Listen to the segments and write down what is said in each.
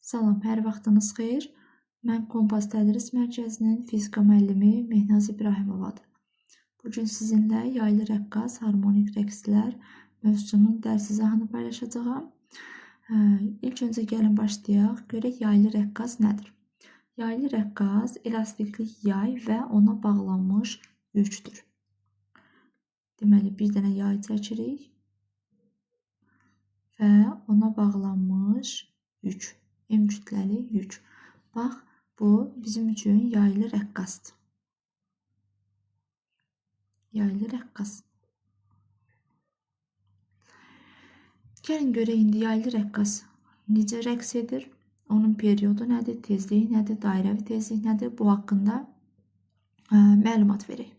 Salam, hər vaxtınız xeyir. Mən Kompas Tədris Mərkəzinin fizika müəllimi Mehnaz İbrahimovadır. Bugün sizinlə yaylı rəqqas, harmonik rəqslər mövzusunun dərs izahını paylaşacağam. İlk öncə gəlin başlayaq. Görək yaylı rəqqas nədir? Yaylı rəqqas elastiklik yay və ona bağlanmış yükdür. Deməli, bir dənə yay çəkirik və ona bağlanmış yük. M kütləli yük. Bax, bu bizim üçün yaylı rəqqasdır. Yaylı rəqqas. Gəlin görək indi yaylı rəqqas necə rəqs edir? Onun periodu nədir? Tezliyi nədir? Dairəvi tezlik nədir? Bu haqqında məlumat verək.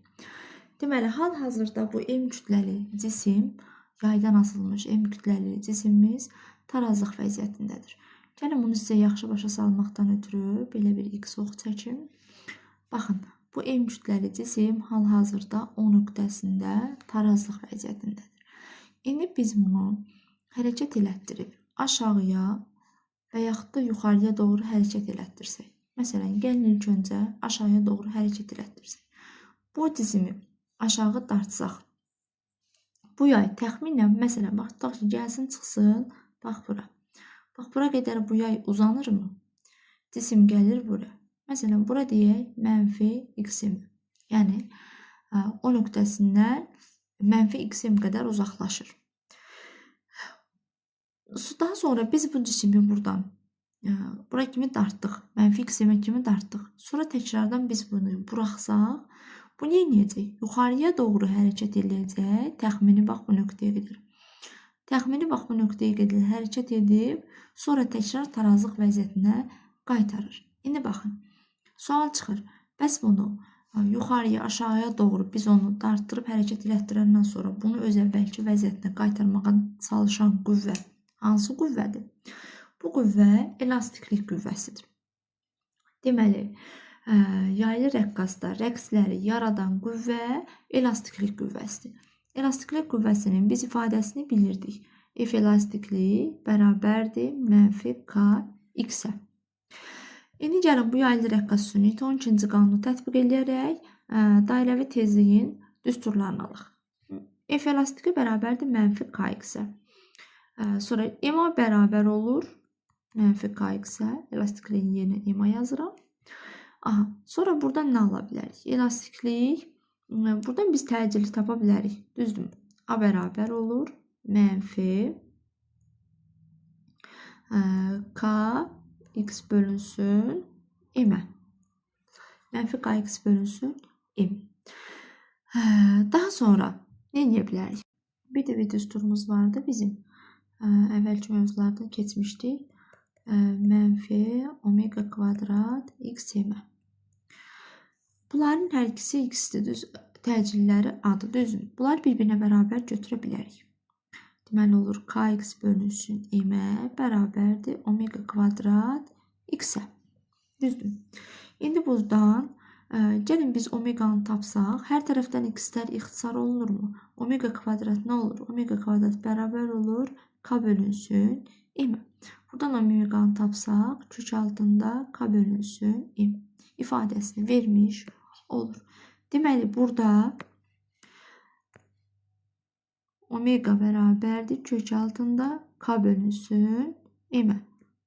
Deməli, hal-hazırda bu M kütləli cisim, yaydan asılmış M kütləli cisimimiz tarazlıq vəziyyətindədir. Gəlin bunu sizə yaxşı başa salmaqdan ötürü belə bir X ox çəkim. Baxın, bu M kütləli cisim hal-hazırda O nöqtəsində tarazlıq vəziyyətindədir. İndi biz bunu hərəkət elətdirib aşağıya və yaxud da yuxarıya doğru hərəkət elətdirsək. Məsələn, gəlin ilk öncə aşağıya doğru hərəkət elətdirsək. Bu cisimi aşağı dartsaq. Bu yay təxminən, məsələn, baxdaq ki, gəlsin çıxsın, bax bura. Bax, bura qədər bu yay uzanırmı? Cisim gəlir bura. Məsələn, bura deyək, mənfi xm. Yəni, O nöqtəsindən mənfi xm qədər uzaqlaşır. Daha sonra biz bu cisimi buradan bura kimi dartdıq. Mənfi xm kimi dartdıq. Sonra təkrardan biz bunu buraxsaq, bu nə edəcək? Yuxarıya doğru hərəkət edəcək. Təxmini bax bu nöqtəyə gedir. Təxmini bax bu nöqtəyə gedir, hərəkət edib, sonra təkrar tarazlıq vəziyyətinə qaytarır. İndi baxın, sual çıxır. Bəs bunu yuxarıya, aşağıya doğru biz onu dartdırıb hərəkət elətdirəndən sonra bunu öz əvvəlki vəziyyətinə qaytarmağa çalışan qüvvə hansı qüvvədir? Bu qüvvə elastiklik qüvvəsidir. Deməli, yaylı rəqqasda rəqsləri yaradan qüvvə elastiklik qüvvəsidir. Elastiklik qüvvəsinin biz ifadəsini bilirdik. F elastikliyi bərabərdir mənfi K X-ə. İndi gəlin bu yaylı rəqqas Newton 12-ci qanunu tətbiq edərək dairəvi tezliyin düsturlarını alaq. F elastiki bərabərdir mənfi K X-ə. Sonra EMA bərabər olur mənfi K X-ə. Elastikliyin yerinə EMA yazıram. Sonra buradan nə ala bilərik? Elastiklik. Buradan biz təcili tapa bilərik. Düzdür. A bərabər olur mənfi K X bölünsün M-ə. Mənfi K X bölünsün M. Daha sonra nə edə bilərik? Bir də bir düsturumuz vardı bizim. Əvvəlki mövzulardan keçmişdik. Mənfi omega kvadrat X M-ə. Bunların hər ikisi X-dir, təcilləri adı düzdür. Bunlar bir-birinə bərabər götürə bilərik. Deməli olur Kx bölünsün M-ə bərabərdir omega kvadrat X-ə. Düzdür. İndi buradan gəlin biz omeganı tapsaq, hər tərəfdən X-lər ixtisar olunurmu? Omega kvadrat nə olur? Omega kvadrat bərabər olur K bölünsün M-ə. Buradan omeganı tapsaq, kök altında K bölünsün M ifadəsini vermiş olur. Deməli, burada omega bərabərdir kök altında K bölünsün M-ə.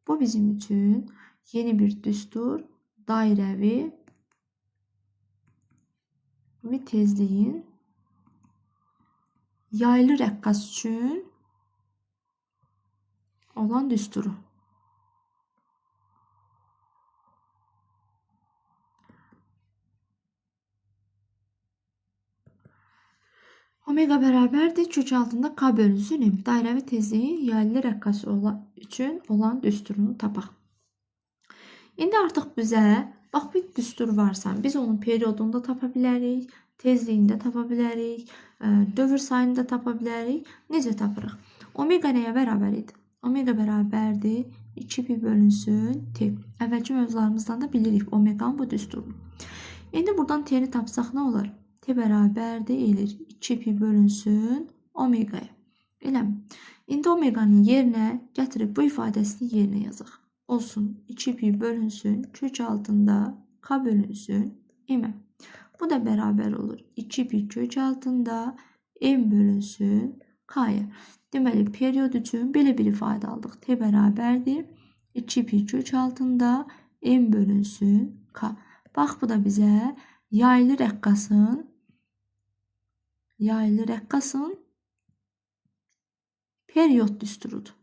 Bu bizim üçün yeni bir düstur, dairəvi və tezliyin yaylı rəqqas üçün olan düsturu. Omega bərabərdir kök altında K bölünsün M. Dairəvi tezliyin yaylı rəqqas üçün olan düsturunu tapaq. İndi artıq bizə bax bir düstur varsa, biz onun periodunda tapa bilərik, tezliyində tapa bilərik, dövr sayını da tapa bilərik. Necə tapırıq? Omega nəyə bərabər idi? Omega bərabərdir 2pi bölünsün T. Əvvəlki mövzularımızdan da bilirik omeganın bu düsturunu. İndi buradan T-ni tapsaq nə olur? T bərabərdir elir 2pi bölünsün omegaya. Eləmi? İndi omeganın yerinə gətirib bu ifadəsini yerinə yazaq. olsun 2 pi bölünsün kök altında k bölünsün m. Bu da beraber olur. 2 pi kök altında m bölünsün k'ya. Deməli, periyod üçün belə bir ifadə aldıq. T bərabərdir. 2 pi kök altında m bölünsün k. Bax, bu da bizə yaylı rəqqasın periyod düsturudur.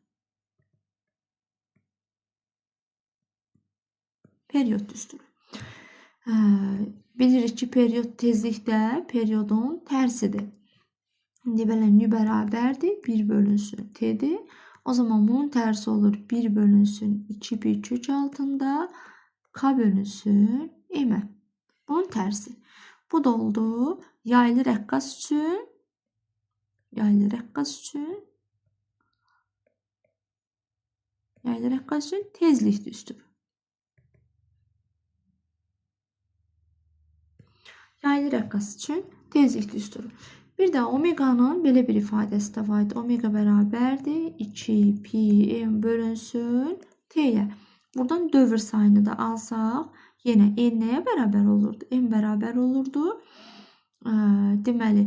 Periyod düsturu. Bilirik ki, periyod tezlikdə periyodun tərsidir. İndi belə nü bərabərdir. 1 bölünsün t'dir. O zaman bunun tərsi olur. 1 bölünsün 2 pi kök altında k bölünsün m. Bunun tərsi. Bu da oldu. Yaylı rəqqas üçün tezlik düsturu. Yaylı rəqqas üçün tezlik düsturu. Bir də omeganın belə bir ifadəsi də var idi. Omega bərabərdir. 2 pi m bölünsün t'yə. Buradan dövr sayını da alsaq, yenə n nəyə bərabər olurdu? M bərabər olurdu. Deməli,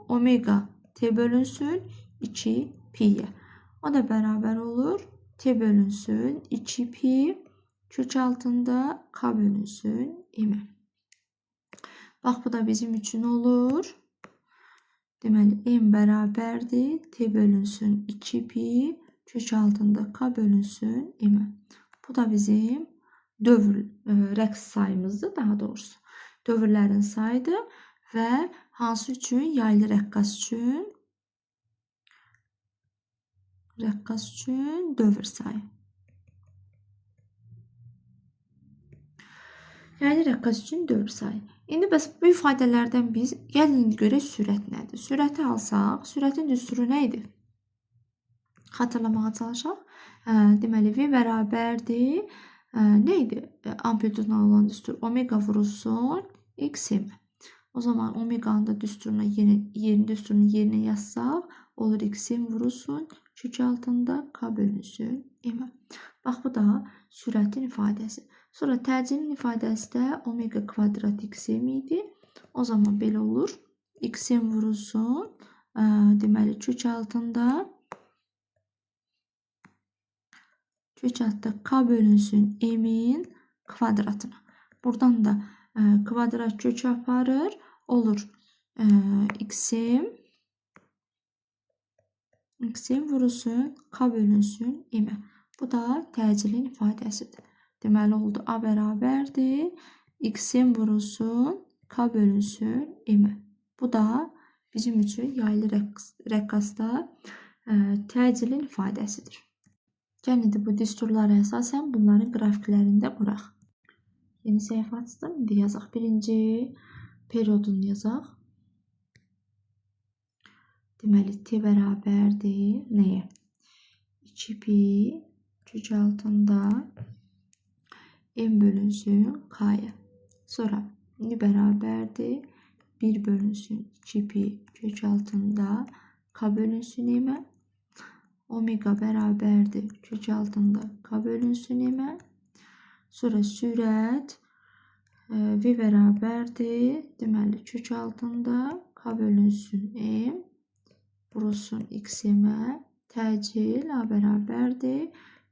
omega t bölünsün 2 pi'yə. O da bərabər olur. T bölünsün 2 pi kök altında k bölünsün m. Bax, bu da bizim üçün olur. Deməli, m bərabərdir. T bölünsün 2 pi kök altında k bölünsün m. Bu da bizim dövr rəqs sayımızdır, daha doğrusu. Dövrlərin sayıdır və hansı üçün? Yaylı rəqqas üçün dövr sayı. Yaylı rəqqas üçün dövr sayı. İndi bəs bu ifadələrdən biz gəlin görək sürət nədir? Sürəti alsaq, sürətin düsturu nə idi? Xatırlamağa çalışaq. Deməli, V bərabərdir. Nə idi? Amplitudla olan düstur. Omega vurulsun xm. O zaman omeganın da düsturunu yerinə yazsaq, olur xm vurulsun kök altında k bölünsün m. Bax, bu da sürətin ifadəsi. Sonra təcilin ifadəsi də omega kvadrat xm idi. O zaman belə olur. Xm vurulsun. Deməli, kök altında k bölünsün m'in kvadratına. Buradan da kvadrat kökü aparır. Olur xm vurulsun k bölünsün m. Bu da təcilin ifadəsidir. Deməli, oldu a bərabərdir. Xm vurulsun k bölünsün m. Bu da bizim üçün yaylı rəqqasda təcilin ifadəsidir. Gəlin bu düsturlara əsasən bunların qrafiklərində quraq. Yeni səhifə açdım. İndi yazaq. Birinci periyodunu yazaq. Deməli, t bərabərdir. Nəyə? 2 pi kök altında m bölünsün k'ya. Sonra n bərabərdir. 1 bölünsün 2 pi kök altında k bölünsün m. Omega bərabərdir. Kök altında k bölünsün m. Sonra sürət V bərabərdir. Deməli, kök altında k bölünsün m. Vurulsun xm. Təcil a bərabərdir.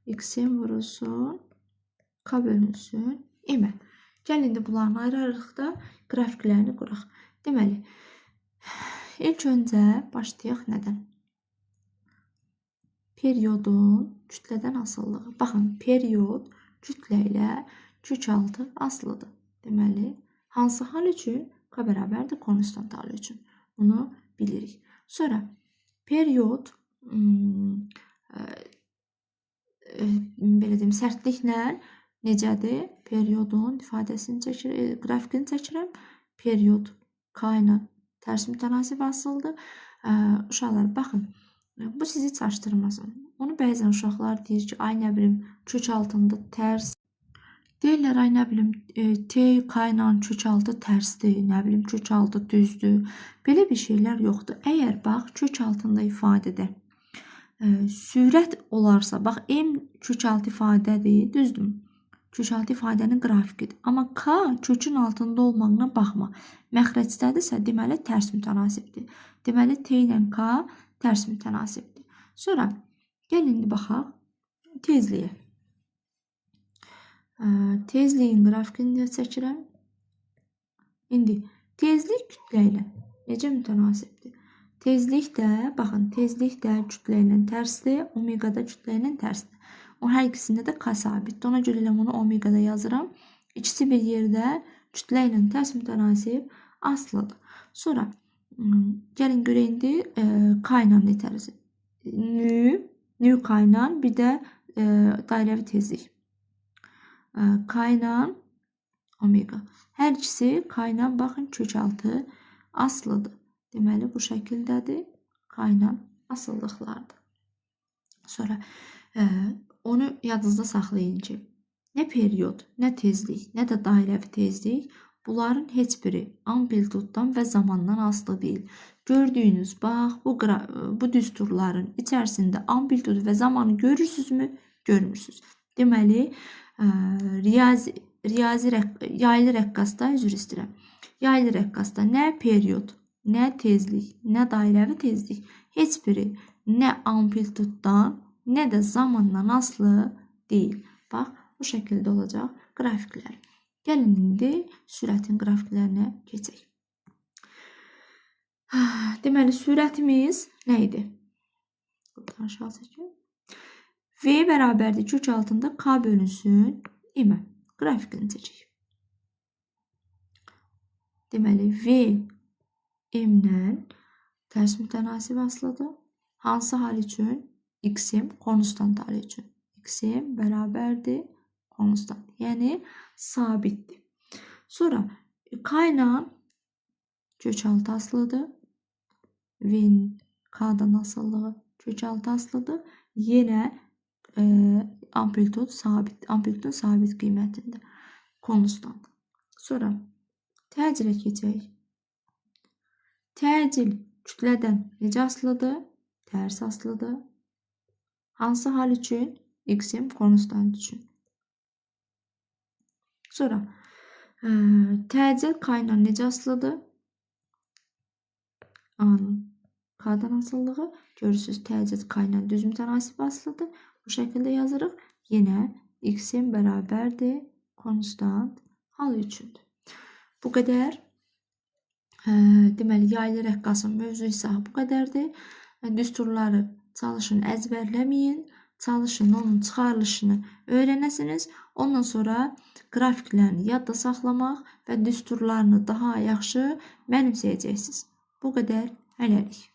Xm vurulsun k bölünsün m. Gəlin indi bunların ayrı-ayrılıqda qrafiklərini quraq. Deməli, ilk öncə başlayaq nədən? Periyodun kütlədən asılılığı. Baxın, periyod kütlə ilə kök altı asılıdır. Deməli, hansı hal üçün? K bərabərdir konstant hal üçün. Bunu bilirik. Sonra periyod belə deyim, sərtliklə necədir? Periyodun ifadəsini çəkirəm, qrafikini çəkirəm. Periyod k ilə tərs mütənasib asılıdır. Uşaqlar, baxın, bu sizi çaşdırmasın. Onu bəzən uşaqlar deyir ki, ay nə bilim, kök altında tərs. Deyirlər, ay nə bilim, t k ilə kök altı tərsdir, nə bilim, kök altı düzdür. Belə bir şeylər yoxdur. Əgər bax, kök altında ifadədə sürət olarsa, bax M kökaltı ifadədir, düzdür? Kökaltı ifadənin qrafikidir. Amma K kökün altında olmağına baxma. Məxrəcdədirsə, deməli tərs mütənasibdir. Deməli T ilə K tərs mütənasibdir. Sonra gəlin indi baxaq tezliyə. Tezliyin qrafikini çəkirəm. İndi tezlik kütlə ilə necə mütənasibdir? Tezlik də, baxın, tezlik də kütlə ilə tərsdir, omega da kütlə ilə tərsdir. O hər ikisində də K sabitdir. Ona görə onu omegada yazıram. İkisi bir yerdə kütlə ilə tərs mütənasib asılıdır. Sonra gəlin görək indi K ilə netəriz. Nü K ilə bir də dairəvi tezlik. K ilə omega. Hər ikisi K ilə baxın kökaltı asılıdır. Deməli bu şəkildədir. K ilə asıllıqlardır. Sonra onu yadınızda saxlayın ki, nə period, nə tezlik, nə də dairəvi tezlik bunların heç biri amplituddan və zamandan asılı deyil. Gördüyünüz, bax, bu düsturların içərisində amplitud və zamanı görürsünüzmü? Görmürsünüz. Deməli, yaylı rəqqasda, üzr istəyirəm. Yaylı rəqqasda nə period, nə tezlik, nə dairəvi tezlik heç biri nə amplituddan, nə də zamandan asılı deyil. Bax, bu şəkildə olacaq qrafiklər. Gəlin indi sürətin qrafiklərinə keçək. Deməli, sürətimiz nə idi? Buradan aşağı çəkin. V bərabərdir kök altında K bölünsün M-ə. Qrafikini çəkək. Deməli, V M-lə tərs mütənasib asılıdır. Hansı hal üçün? X-im konstant hal üçün. X-im bərabərdir konstant. Yəni, sabitdir. Sonra K ilə kökaltı asılıdır. V-in K-dan asıllığı kökaltı asılıdır. Yenə amplitud sabit. Amplitudun sabit qiymətində. Konstant. Sonra təcirə keçək. Təcil kütlədən necə asılıdır? Tərs asılıdır. Hansı hal üçün? X-im konstant üçün. Sonra təcil K ilə necə asılıdır? A-nın K-dan asıllığı. Görürsünüz, təcil K ilə düz mütənasib asılıdır. Bu şəkildə yazırıq. Yenə X-im bərabərdir konstant hal üçündür. Bu qədər. Deməli, yaylı rəqqasın mövzu isə bu qədərdir. Düsturları çalışın əzbərləməyin. Çalışın onun çıxarılışını öyrənəsiniz. Ondan sonra qrafiklərini yadda saxlamaq və düsturlarını daha yaxşı mənimsəyəcəksiniz. Bu qədər. Hələlik.